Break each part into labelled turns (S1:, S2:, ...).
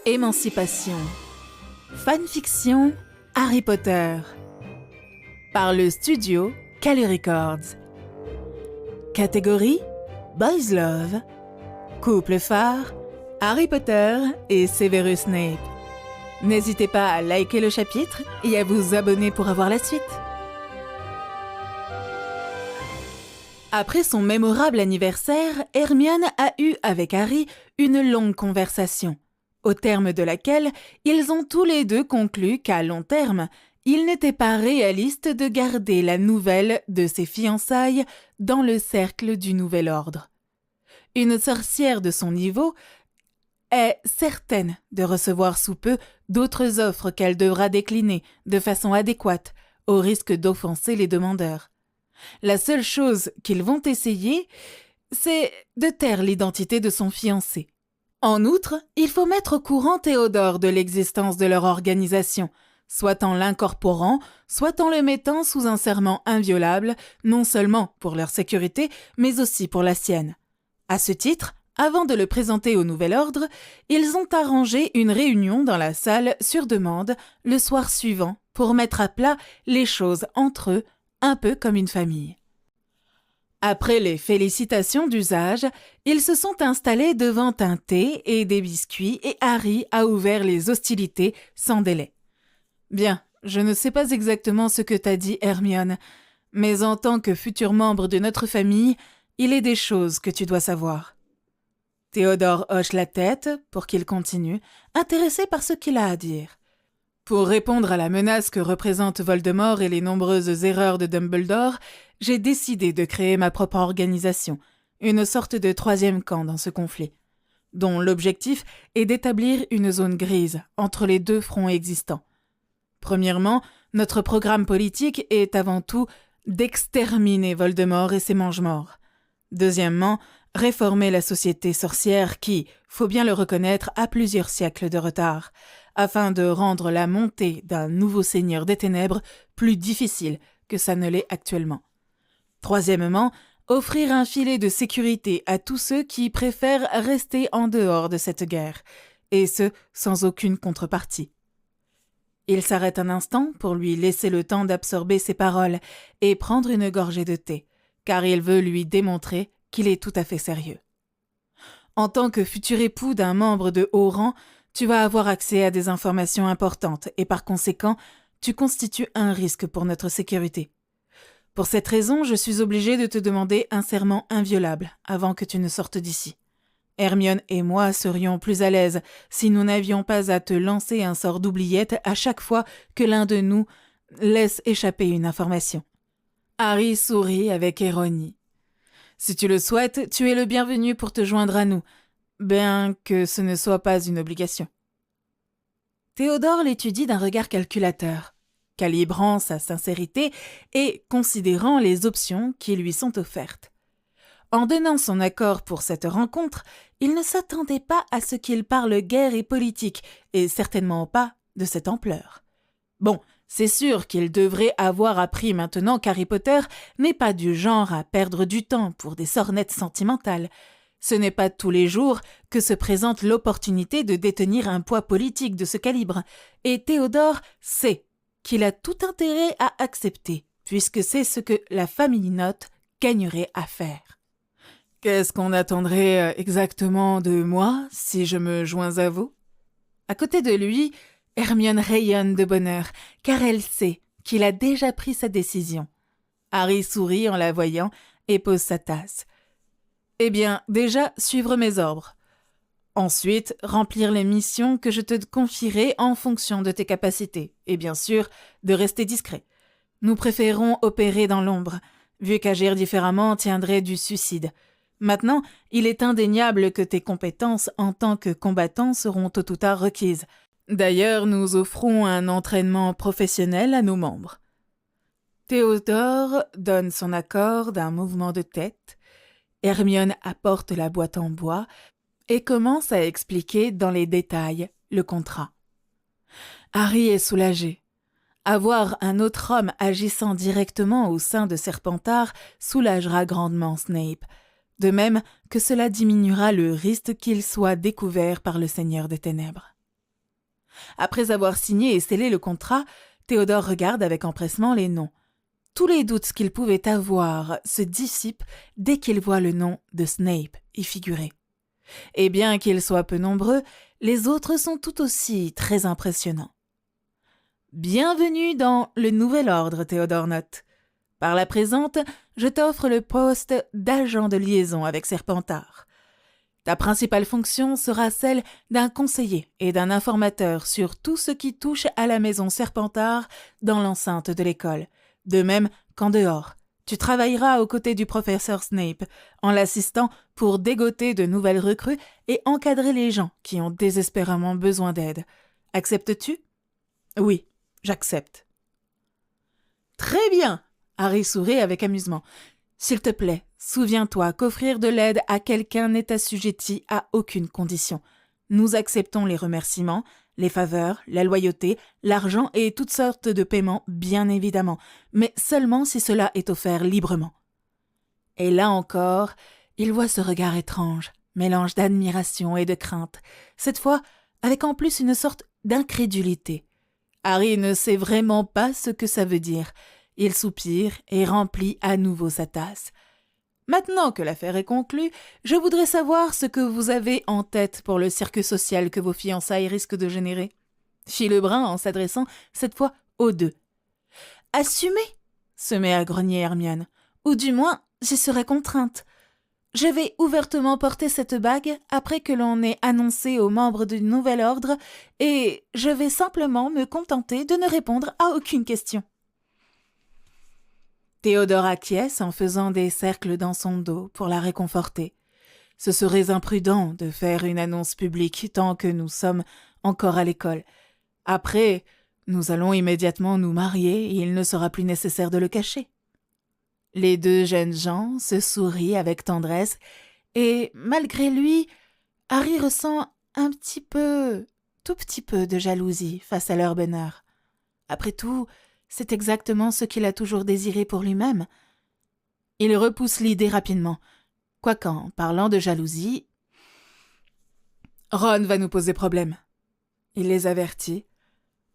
S1: Émancipation. Fanfiction Harry Potter. Par le studio Kali Records. Catégorie Boys Love. Couple phare Harry Potter et Severus Snape. N'hésitez pas à liker le chapitre et à vous abonner pour avoir la suite. Après son mémorable anniversaire, Hermione a eu avec Harry une longue conversation, au terme de laquelle ils ont tous les deux conclu qu'à long terme, il n'était pas réaliste de garder la nouvelle de ses fiançailles dans le cercle du Nouvel Ordre. Une sorcière de son niveau est certaine de recevoir sous peu d'autres offres qu'elle devra décliner de façon adéquate, au risque d'offenser les demandeurs. La seule chose qu'ils vont essayer, c'est de taire l'identité de son fiancé. En outre, il faut mettre au courant Théodore de l'existence de leur organisation, soit en l'incorporant, soit en le mettant sous un serment inviolable, non seulement pour leur sécurité, mais aussi pour la sienne. À ce titre, avant de le présenter au Nouvel Ordre, ils ont arrangé une réunion dans la salle sur demande le soir suivant pour mettre à plat les choses entre eux, un peu comme une famille. Après les félicitations d'usage, ils se sont installés devant un thé et des biscuits et Harry a ouvert les hostilités sans délai. « Bien, je ne sais pas exactement ce que t'as dit, Hermione, mais en tant que futur membre de notre famille, il est des choses que tu dois savoir. » Théodore hoche la tête pour qu'il continue, intéressé par ce qu'il a à dire. Pour répondre à la menace que représentent Voldemort et les nombreuses erreurs de Dumbledore, j'ai décidé de créer ma propre organisation, une sorte de troisième camp dans ce conflit, dont l'objectif est d'établir une zone grise entre les deux fronts existants. Premièrement, notre programme politique est avant tout d'exterminer Voldemort et ses mange-morts. Deuxièmement, réformer la société sorcière qui, faut bien le reconnaître, a plusieurs siècles de retard, afin de rendre la montée d'un nouveau seigneur des ténèbres plus difficile que ça ne l'est actuellement. Troisièmement, offrir un filet de sécurité à tous ceux qui préfèrent rester en dehors de cette guerre, et ce, sans aucune contrepartie. Il s'arrête un instant pour lui laisser le temps d'absorber ses paroles et prendre une gorgée de thé, car il veut lui démontrer qu'il est tout à fait sérieux. En tant que futur époux d'un membre de haut rang, tu vas avoir accès à des informations importantes et par conséquent, tu constitues un risque pour notre sécurité. Pour cette raison, je suis obligé de te demander un serment inviolable avant que tu ne sortes d'ici. Hermione et moi serions plus à l'aise si nous n'avions pas à te lancer un sort d'oubliette à chaque fois que l'un de nous laisse échapper une information. Harry sourit avec ironie. Si tu le souhaites, tu es le bienvenu pour te joindre à nous, bien que ce ne soit pas une obligation. Théodore l'étudie d'un regard calculateur, calibrant sa sincérité et considérant les options qui lui sont offertes. En donnant son accord pour cette rencontre, il ne s'attendait pas à ce qu'il parle guerre et politique, et certainement pas de cette ampleur. Bon, c'est sûr qu'il devrait avoir appris maintenant qu'Harry Potter n'est pas du genre à perdre du temps pour des sornettes sentimentales. Ce n'est pas tous les jours que se présente l'opportunité de détenir un poids politique de ce calibre, et Théodore sait qu'il a tout intérêt à accepter, puisque c'est ce que la famille Note gagnerait à faire. Qu'est-ce qu'on attendrait exactement de moi si je me joins à vous? À côté de lui, Hermione rayonne de bonheur, car elle sait qu'il a déjà pris sa décision. Harry sourit en la voyant et pose sa tasse. Eh bien, déjà, suivre mes ordres. Ensuite, remplir les missions que je te confierai en fonction de tes capacités. Et bien sûr, de rester discret. Nous préférons opérer dans l'ombre, vu qu'agir différemment tiendrait du suicide. Maintenant, il est indéniable que tes compétences en tant que combattant seront tôt ou tard requises. D'ailleurs, nous offrons un entraînement professionnel à nos membres. Théodore donne son accord d'un mouvement de tête. Hermione apporte la boîte en bois et commence à expliquer dans les détails le contrat. Harry est soulagé. Avoir un autre homme agissant directement au sein de Serpentard soulagera grandement Snape, de même que cela diminuera le risque qu'il soit découvert par le Seigneur des Ténèbres. Après avoir signé et scellé le contrat, Théodore regarde avec empressement les noms. Tous les doutes qu'il pouvait avoir se dissipent dès qu'il voit le nom de Snape y figurer. Et bien qu'ils soient peu nombreux, les autres sont tout aussi très impressionnants. Bienvenue dans le nouvel ordre, Théodore note. Par la présente, je t'offre le poste d'agent de liaison avec Serpentard. Ta principale fonction sera celle d'un conseiller et d'un informateur sur tout ce qui touche à la maison Serpentard dans l'enceinte de l'école. De même qu'en dehors, tu travailleras aux côtés du professeur Snape, en l'assistant pour dégoter de nouvelles recrues et encadrer les gens qui ont désespérément besoin d'aide. Acceptes-tu ? Oui, j'accepte. Très bien, Harry sourit avec amusement. S'il te plaît, souviens-toi qu'offrir de l'aide à quelqu'un n'est assujetti à aucune condition. Nous acceptons les remerciements, les faveurs, la loyauté, l'argent et toutes sortes de paiements, bien évidemment, mais seulement si cela est offert librement. Et là encore, il voit ce regard étrange, mélange d'admiration et de crainte, cette fois avec en plus une sorte d'incrédulité. Harry ne sait vraiment pas ce que ça veut dire. Il soupire et remplit à nouveau sa tasse. Maintenant que l'affaire est conclue, je voudrais savoir ce que vous avez en tête pour le cirque social que vos fiançailles risquent de générer. Fit Lebrun en s'adressant cette fois aux deux. Assumez, se met à grogner Hermione, ou du moins j'y serai contrainte. Je vais ouvertement porter cette bague après que l'on ait annoncé aux membres du nouvel ordre et je vais simplement me contenter de ne répondre à aucune question. Théodore acquiesce en faisant des cercles dans son dos pour la réconforter. Ce serait imprudent de faire une annonce publique tant que nous sommes encore à l'école. Après, nous allons immédiatement nous marier et il ne sera plus nécessaire de le cacher. Les deux jeunes gens se sourient avec tendresse et, malgré lui, Harry ressent tout petit peu de jalousie face à leur bonheur. Après tout, c'est exactement ce qu'il a toujours désiré pour lui-même. Il repousse l'idée rapidement, quoiqu'en parlant de jalousie, Ron va nous poser problème. Il les avertit.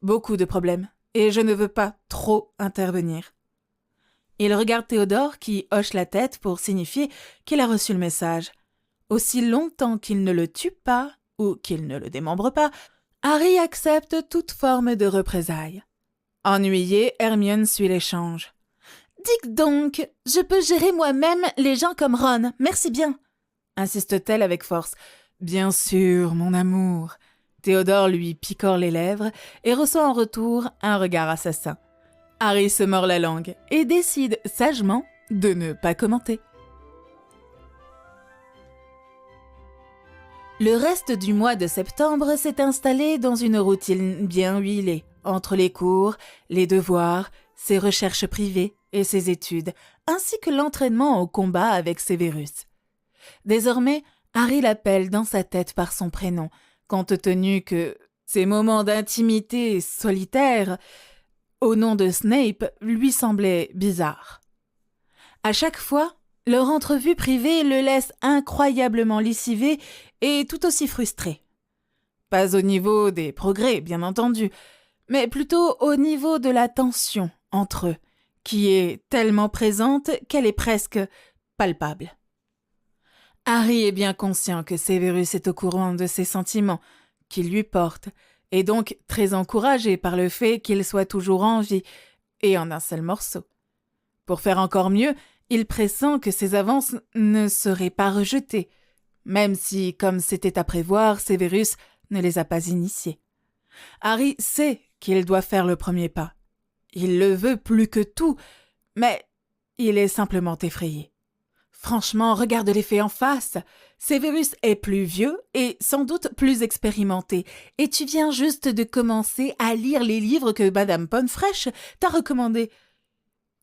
S1: Beaucoup de problèmes, et je ne veux pas trop intervenir. Il regarde Théodore qui hoche la tête pour signifier qu'il a reçu le message. Aussi longtemps qu'il ne le tue pas, ou qu'il ne le démembre pas, Harry accepte toute forme de représailles. Ennuyée, Hermione suit l'échange. « Dites donc, je peux gérer moi-même les gens comme Ron, merci bien !» insiste-t-elle avec force. « Bien sûr, mon amour !» Théodore lui picore les lèvres et reçoit en retour un regard assassin. Harry se mord la langue et décide sagement de ne pas commenter. Le reste du mois de septembre s'est installé dans une routine bien huilée, entre les cours, les devoirs, ses recherches privées et ses études, ainsi que l'entraînement au combat avec Severus. Désormais, Harry l'appelle dans sa tête par son prénom, compte tenu que ces moments d'intimité solitaire au nom de Snape lui semblaient bizarres. À chaque fois, leur entrevue privée le laisse incroyablement lessivé et tout aussi frustré. Pas au niveau des progrès, bien entendu, mais plutôt au niveau de la tension entre eux, qui est tellement présente qu'elle est presque palpable. Harry est bien conscient que Severus est au courant de ses sentiments, qu'il lui porte, et donc très encouragé par le fait qu'il soit toujours en vie, et en un seul morceau. Pour faire encore mieux, il pressent que ses avances ne seraient pas rejetées, même si, comme c'était à prévoir, Severus ne les a pas initiées. Harry sait qu'il doit faire le premier pas. Il le veut plus que tout, mais il est simplement effrayé. Franchement, regarde les faits en face. Severus est plus vieux et sans doute plus expérimenté, et tu viens juste de commencer à lire les livres que Madame Ponnefraîche t'a recommandés.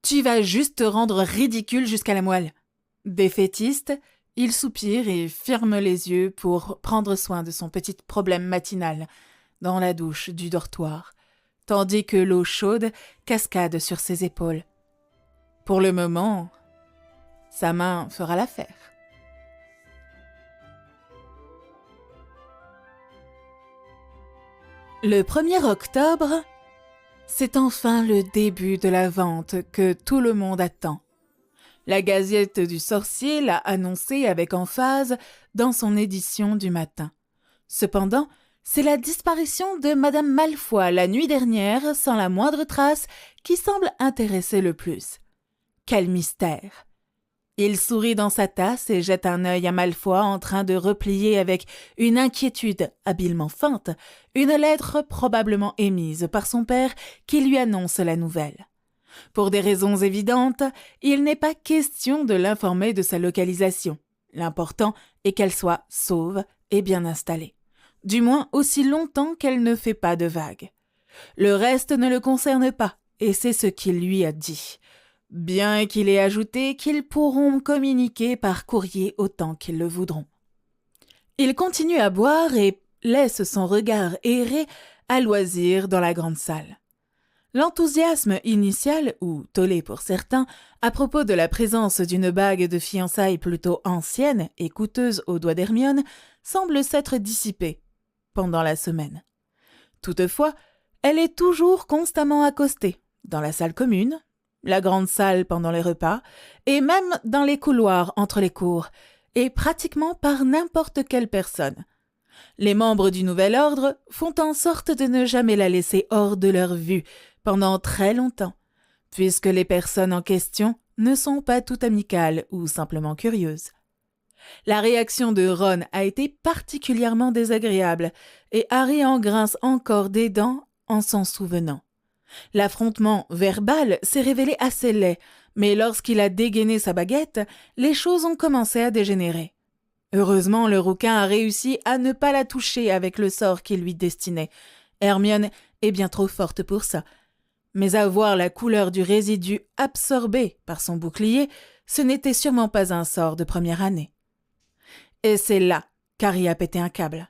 S1: Tu vas juste te rendre ridicule jusqu'à la moelle. Défaitiste, il soupire et ferme les yeux pour prendre soin de son petit problème matinal dans la douche du dortoir, tandis que l'eau chaude cascade sur ses épaules. Pour le moment, sa main fera l'affaire. Le 1er octobre, c'est enfin le début de la vente que tout le monde attend. La Gazette du Sorcier l'a annoncé avec emphase dans son édition du matin. Cependant, c'est la disparition de Madame Malfoy la nuit dernière, sans la moindre trace, qui semble intéresser le plus. Quel mystère! Il sourit dans sa tasse et jette un œil à Malfoy en train de replier avec une inquiétude habilement feinte une lettre probablement émise par son père qui lui annonce la nouvelle. Pour des raisons évidentes, il n'est pas question de l'informer de sa localisation. L'important est qu'elle soit sauve et bien installée. Du moins aussi longtemps qu'elle ne fait pas de vagues. Le reste ne le concerne pas, et c'est ce qu'il lui a dit. Bien qu'il ait ajouté qu'ils pourront communiquer par courrier autant qu'ils le voudront. Il continue à boire et laisse son regard errer à loisir dans la grande salle. L'enthousiasme initial, ou tollé pour certains, à propos de la présence d'une bague de fiançailles plutôt ancienne et coûteuse aux doigts d'Hermione, semble s'être dissipé pendant la semaine. Toutefois, elle est toujours constamment accostée, dans la salle commune, la grande salle pendant les repas, et même dans les couloirs entre les cours, et pratiquement par n'importe quelle personne. Les membres du Nouvel Ordre font en sorte de ne jamais la laisser hors de leur vue pendant très longtemps, puisque les personnes en question ne sont pas toutes amicales ou simplement curieuses. La réaction de Ron a été particulièrement désagréable, et Harry en grince encore des dents en s'en souvenant. L'affrontement verbal s'est révélé assez laid, mais lorsqu'il a dégainé sa baguette, les choses ont commencé à dégénérer. Heureusement, le rouquin a réussi à ne pas la toucher avec le sort qu'il lui destinait. Hermione est bien trop forte pour ça. Mais à voir la couleur du résidu absorbé par son bouclier, ce n'était sûrement pas un sort de première année. Et c'est là qu'Harry a pété un câble.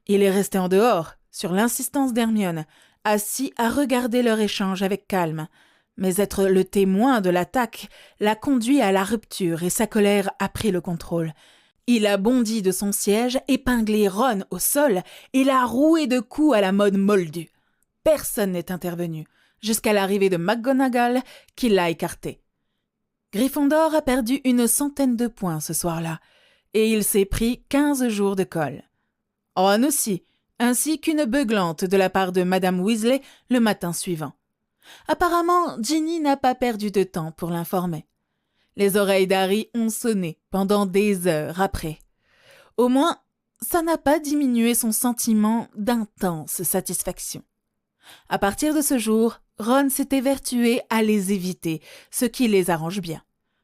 S1: Il est resté en dehors, sur l'insistance d'Hermione, assis à regarder leur échange avec calme. Mais être le témoin de l'attaque l'a conduit à la rupture et sa colère a pris le contrôle. Il a bondi de son siège, épinglé Ron au sol et l'a roué de coups à la mode moldue. Personne n'est intervenu, jusqu'à l'arrivée de McGonagall qui l'a écarté. Gryffondor a perdu 100 de points ce soir-là, et il s'est pris 15 jours de colle. Ron aussi, ainsi qu'une beuglante de la part de Madame Weasley le matin suivant. Apparemment, Ginny n'a pas perdu de temps pour l'informer. Les oreilles d'Harry ont sonné pendant des heures après. Au moins, ça n'a pas diminué son sentiment d'intense satisfaction. À partir de ce jour, Ron s'est évertué à les éviter, ce qui les arrange bien.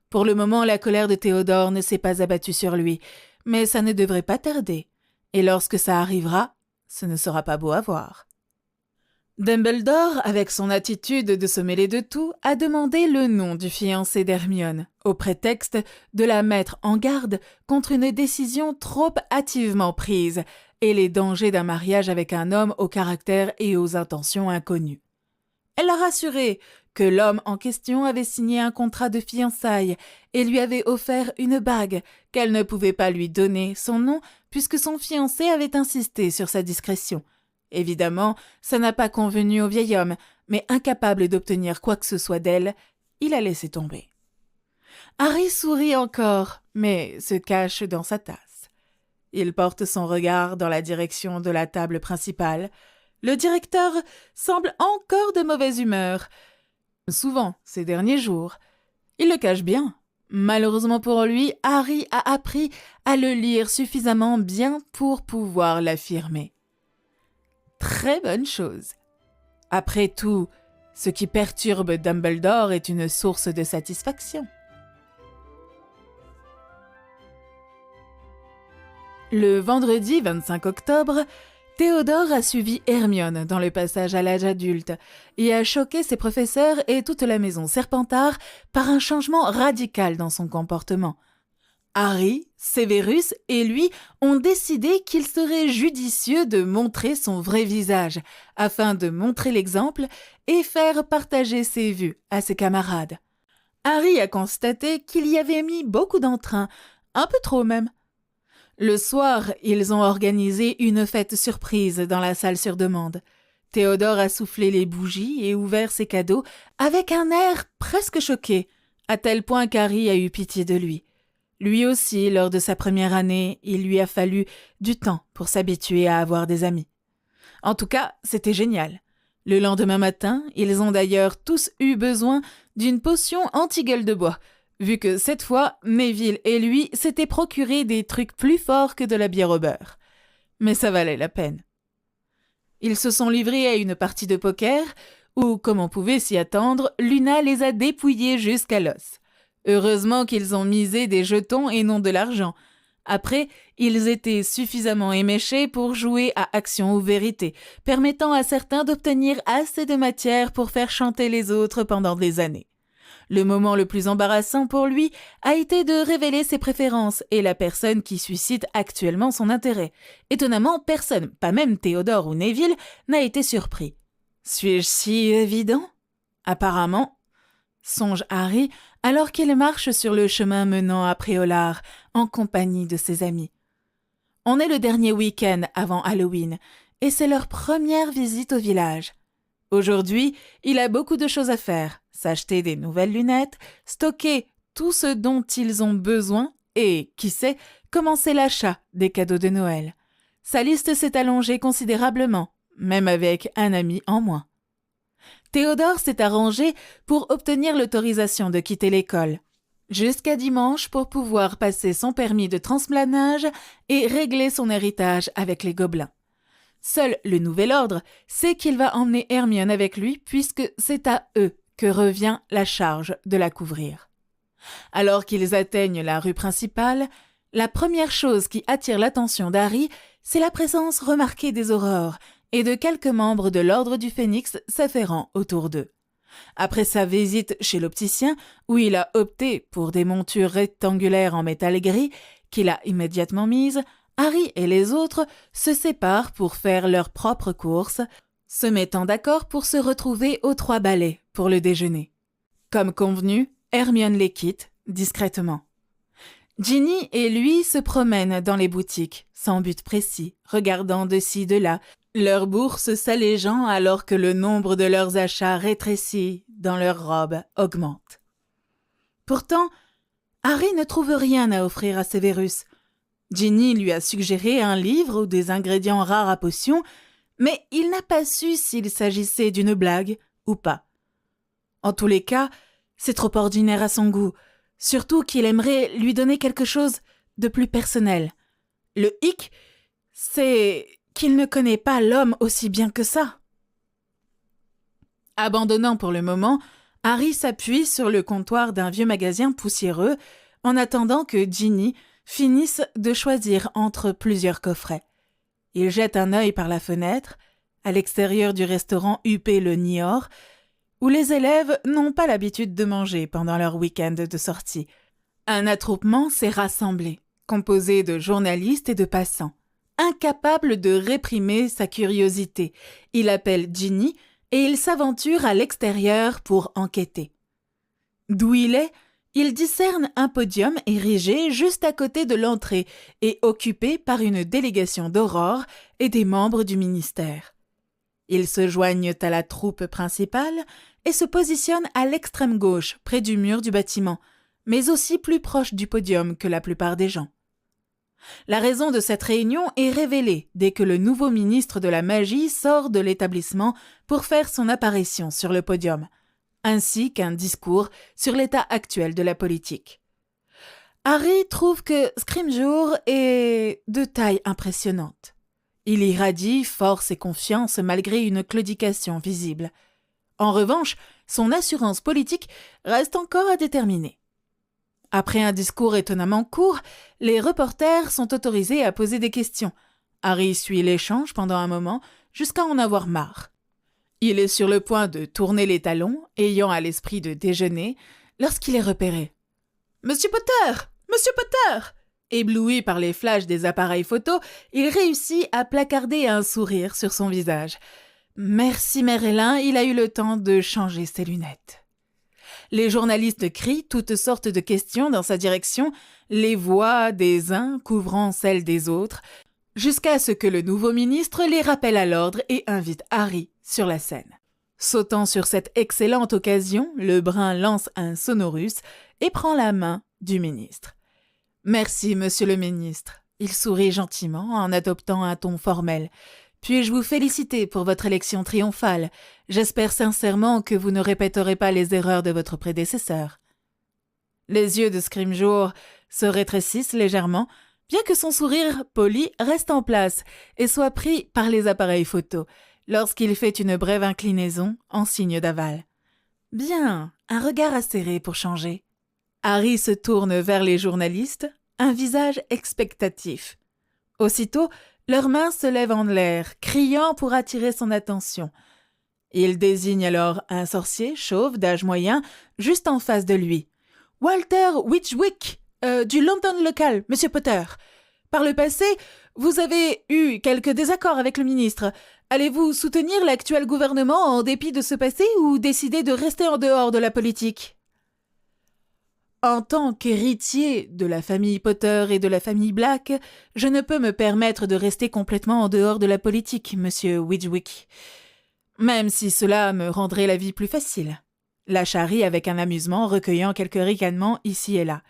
S1: Pour le moment, la colère de Théodore ne s'est pas abattue sur lui, mais ça ne devrait pas tarder. Et lorsque ça arrivera, ce ne sera pas beau à voir. Dumbledore, avec son attitude de se mêler de tout, a demandé le nom du fiancé d'Hermione, au prétexte de la mettre en garde contre une décision trop hâtivement prise et les dangers d'un mariage avec un homme au caractère et aux intentions inconnues. Elle l'a rassuré que l'homme en question avait signé un contrat de fiançailles et lui avait offert une bague qu'elle ne pouvait pas lui donner son nom puisque son fiancé avait insisté sur sa discrétion. Évidemment, ça n'a pas convenu au vieil homme, mais incapable d'obtenir quoi que ce soit d'elle, il a laissé tomber. Harry sourit encore, mais se cache dans sa tasse. Il porte son regard dans la direction de la table principale. Le directeur semble encore de mauvaise humeur. Souvent, ces derniers jours. Il le cache bien. Malheureusement pour lui, Harry a appris à le lire suffisamment bien pour pouvoir l'affirmer. Très bonne chose. Après tout, ce qui perturbe Dumbledore est une source de satisfaction. Le vendredi 25 octobre, Théodore a suivi Hermione dans le passage à l'âge adulte et a choqué ses professeurs et toute la maison Serpentard par un changement radical dans son comportement. Harry, Severus et lui ont décidé qu'il serait judicieux de montrer son vrai visage afin de montrer l'exemple et faire partager ses vues à ses camarades. Harry a constaté qu'il y avait mis beaucoup d'entrain, un peu trop même. Le soir, ils ont organisé une fête surprise dans la salle sur demande. Théodore a soufflé les bougies et ouvert ses cadeaux avec un air presque choqué, à tel point qu'Harry a eu pitié de lui. Lui aussi, lors de sa première année, il lui a fallu du temps pour s'habituer à avoir des amis. En tout cas, c'était génial. Le lendemain matin, ils ont d'ailleurs tous eu besoin d'une potion anti-gueule de bois, vu que cette fois, Neville et lui s'étaient procuré des trucs plus forts que de la bière au beurre. Mais ça valait la peine. Ils se sont livrés à une partie de poker où, comme on pouvait s'y attendre, Luna les a dépouillés jusqu'à l'os. Heureusement qu'ils ont misé des jetons et non de l'argent. Après, ils étaient suffisamment éméchés pour jouer à action ou vérité, permettant à certains d'obtenir assez de matière pour faire chanter les autres pendant des années. Le moment le plus embarrassant pour lui a été de révéler ses préférences et la personne qui suscite actuellement son intérêt. Étonnamment, personne, pas même Théodore ou Neville, n'a été surpris. Suis-je si évident ? Apparemment, songe Harry alors qu'il marche sur le chemin menant à Préolard en compagnie de ses amis. On est le dernier week-end avant Halloween et c'est leur première visite au village. Aujourd'hui, il a beaucoup de choses à faire, s'acheter des nouvelles lunettes, stocker tout ce dont ils ont besoin et, qui sait, commencer l'achat des cadeaux de Noël. Sa liste s'est allongée considérablement, même avec un ami en moins. Théodore s'est arrangé pour obtenir l'autorisation de quitter l'école, jusqu'à dimanche pour pouvoir passer son permis de transplanage et régler son héritage avec les gobelins. Seul le nouvel ordre sait qu'il va emmener Hermione avec lui puisque c'est à eux que revient la charge de la couvrir. Alors qu'ils atteignent la rue principale, la première chose qui attire l'attention d'Harry, c'est la présence remarquée des aurores et de quelques membres de l'ordre du Phénix s'affairant autour d'eux. Après sa visite chez l'opticien, où il a opté pour des montures rectangulaires en métal gris qu'il a immédiatement mises, Harry et les autres se séparent pour faire leurs propres courses, se mettant d'accord pour se retrouver aux 3 balais pour le déjeuner. Comme convenu, Hermione les quitte discrètement. Ginny et lui se promènent dans les boutiques, sans but précis, regardant de ci de là, leurs bourses s'allégeant alors que le nombre de leurs achats rétrécis dans leurs robes augmente. Pourtant, Harry ne trouve rien à offrir à Severus. Ginny lui a suggéré un livre ou des ingrédients rares à potions, mais il n'a pas su s'il s'agissait d'une blague ou pas. En tous les cas, c'est trop ordinaire à son goût, surtout qu'il aimerait lui donner quelque chose de plus personnel. Le hic, c'est qu'il ne connaît pas l'homme aussi bien que ça. Abandonnant pour le moment, Harry s'appuie sur le comptoir d'un vieux magasin poussiéreux en attendant que Ginny finissent de choisir entre plusieurs coffrets. Ils jettent un œil par la fenêtre, à l'extérieur du restaurant huppé le Niort, où les élèves n'ont pas l'habitude de manger pendant leur week-end de sortie. Un attroupement s'est rassemblé, composé de journalistes et de passants. Incapable de réprimer sa curiosité, il appelle Ginny et il s'aventure à l'extérieur pour enquêter. D'où il est, il discerne un podium érigé juste à côté de l'entrée et occupé par une délégation d'Aurore et des membres du ministère. Ils se joignent à la troupe principale et se positionnent à l'extrême gauche, près du mur du bâtiment, mais aussi plus proche du podium que la plupart des gens. La raison de cette réunion est révélée dès que le nouveau ministre de la Magie sort de l'établissement pour faire son apparition sur le podium, ainsi qu'un discours sur l'état actuel de la politique. Harry trouve que Scrimgeour est de taille impressionnante. Il irradie force et confiance malgré une claudication visible. En revanche, son assurance politique reste encore à déterminer. Après un discours étonnamment court, les reporters sont autorisés à poser des questions. Harry suit l'échange pendant un moment, jusqu'à en avoir marre. Il est sur le point de tourner les talons, ayant à l'esprit de déjeuner, lorsqu'il est repéré. « Monsieur Potter! Monsieur Potter !» Ébloui par les flashs des appareils photo, il réussit à placarder un sourire sur son visage. Merci Merlin, il a eu le temps de changer ses lunettes. Les journalistes crient toutes sortes de questions dans sa direction, les voix des uns couvrant celles des autres, jusqu'à ce que le nouveau ministre les rappelle à l'ordre et invite Harry sur la scène. Sautant sur cette excellente occasion, le brun lance un sonorus et prend la main du ministre. « Merci, monsieur le ministre. » Il sourit gentiment en adoptant un ton formel. « Puis-je vous féliciter pour votre élection triomphale? J'espère sincèrement que vous ne répéterez pas les erreurs de votre prédécesseur. » Les yeux de Scrimgeour se rétrécissent légèrement, bien que son sourire poli reste en place et soit pris par les appareils photo, lorsqu'il fait une brève inclinaison en signe d'aval. Bien, un regard acéré pour changer. Harry se tourne vers les journalistes, un visage expectatif. Aussitôt, leurs mains se lèvent en l'air, criant pour attirer son attention. Il désigne alors un sorcier chauve d'âge moyen, juste en face de lui. « Walter Witchwick, du London local, Monsieur Potter. Par le passé, vous avez eu quelques désaccords avec le ministre. Allez-vous soutenir l'actuel gouvernement en dépit de ce passé ou décider de rester en dehors de la politique ?» En tant qu'héritier de la famille Potter et de la famille Black, je ne peux me permettre de rester complètement en dehors de la politique, Monsieur Witchwick. Même si cela me rendrait la vie plus facile. Lâche Harry avec un amusement, recueillant quelques ricanements ici et là.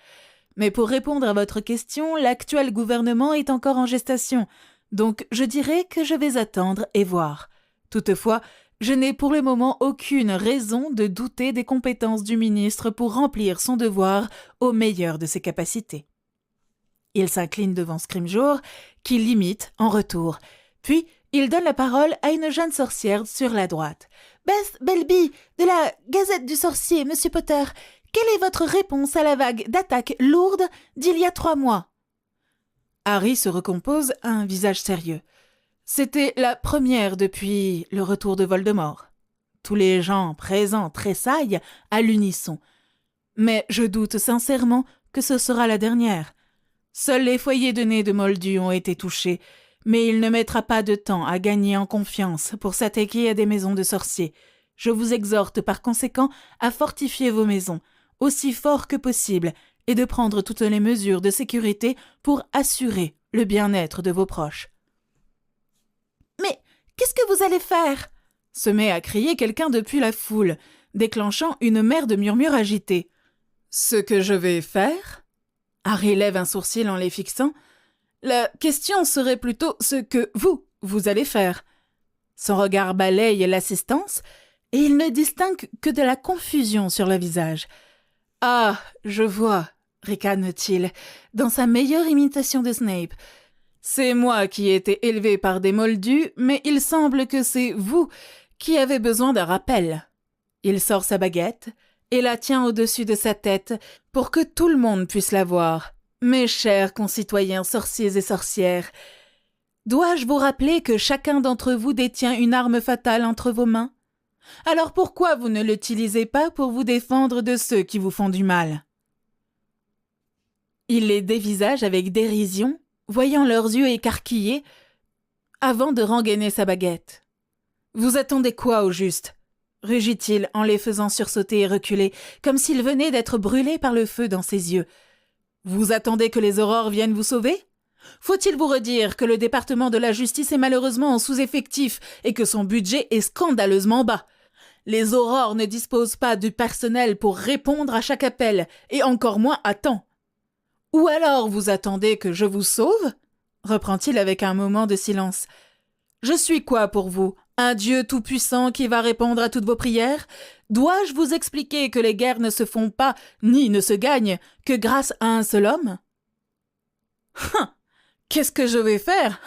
S1: Mais pour répondre à votre question, l'actuel gouvernement est encore en gestation, donc je dirais que je vais attendre et voir. Toutefois, je n'ai pour le moment aucune raison de douter des compétences du ministre pour remplir son devoir au meilleur de ses capacités. Il s'incline devant Scrimgeour, qui l'imite en retour. Puis, il donne la parole à une jeune sorcière sur la droite. « Bess Belby, de la Gazette du Sorcier, Monsieur Potter, quelle est votre réponse à la vague d'attaques lourdes d'il y a 3 mois ?» Harry se recompose un visage sérieux. C'était la première depuis le retour de Voldemort. Tous les gens présents tressaillent à l'unisson. Mais je doute sincèrement que ce sera la dernière. Seuls les foyers de nez de Moldus ont été touchés, mais il ne mettra pas de temps à gagner en confiance pour s'attaquer à des maisons de sorciers. Je vous exhorte par conséquent à fortifier vos maisons, aussi fort que possible, et de prendre toutes les mesures de sécurité pour assurer le bien-être de vos proches. « Mais qu'est-ce que vous allez faire ?» se met à crier quelqu'un depuis la foule, déclenchant une mer de murmures agités. « Ce que je vais faire ?» Harry lève un sourcil en les fixant. « La question serait plutôt ce que vous allez faire. » Son regard balaye l'assistance, et il ne distingue que de la confusion sur le visage. « Ah, je vois », ricane-t-il, dans sa meilleure imitation de Snape. « C'est moi qui ai été élevé par des Moldus, mais il semble que c'est vous qui avez besoin d'un rappel. » Il sort sa baguette et la tient au-dessus de sa tête pour que tout le monde puisse la voir. « Mes chers concitoyens sorciers et sorcières, dois-je vous rappeler que chacun d'entre vous détient une arme fatale entre vos mains? Alors pourquoi vous ne l'utilisez pas pour vous défendre de ceux qui vous font du mal ?» Il les dévisage avec dérision, voyant leurs yeux écarquillés, avant de rengainer sa baguette. « Vous attendez quoi au juste ?» rugit-il en les faisant sursauter et reculer, comme s'ils venaient d'être brûlés par le feu dans ses yeux. « Vous attendez que les aurores viennent vous sauver ? Faut-il vous redire que le département de la justice est malheureusement en sous-effectif et que son budget est scandaleusement bas ? Les aurores ne disposent pas du personnel pour répondre à chaque appel, et encore moins à temps. Ou alors vous attendez que je vous sauve ? Reprend-il avec un moment de silence. Je suis quoi pour vous ? Un Dieu tout-puissant qui va répondre à toutes vos prières ? Dois-je vous expliquer que les guerres ne se font pas, ni ne se gagnent, que grâce à un seul homme ? Qu'est-ce que je vais faire ?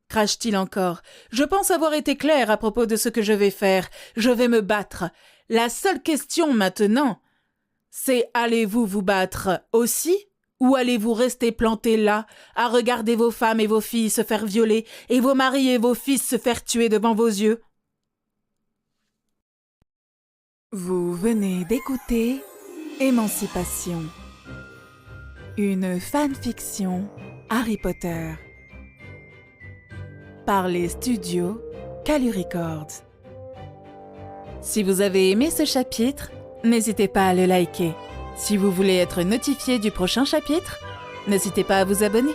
S1: Crache-t-il encore. Je pense avoir été clair à propos de ce que je vais faire. Je vais me battre. La seule question maintenant, c'est allez-vous vous battre aussi ? Ou allez-vous rester planté là, à regarder vos femmes et vos filles se faire violer, et vos maris et vos fils se faire tuer devant vos yeux ? Vous venez d'écouter Émancipation, une fanfiction Harry Potter, par les studios Calu Records. Si vous avez aimé ce chapitre, n'hésitez pas à le liker. Si vous voulez être notifié du prochain chapitre, n'hésitez pas à vous abonner.